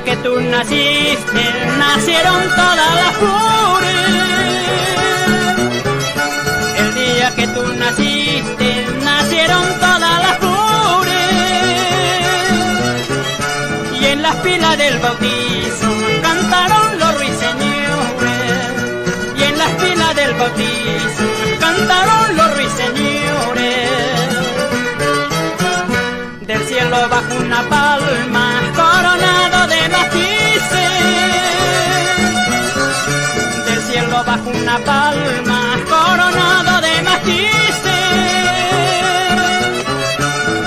día que tú naciste, nacieron todas las flores. El día que tú naciste, nacieron todas las flores. Y en las pilas del bautizo cantaron los ruiseñores. Y en las pilas del bautizo cantaron los ruiseñores. Del cielo bajo una palma coronado de matices. Del cielo bajo una palma coronado de matices.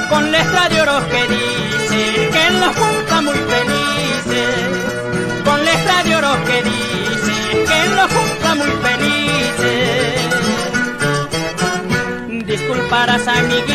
Con letra de oro que dice que él los junta muy felices. Con letra de oro que dice que él los junta muy felices. Disculparás, amiguito,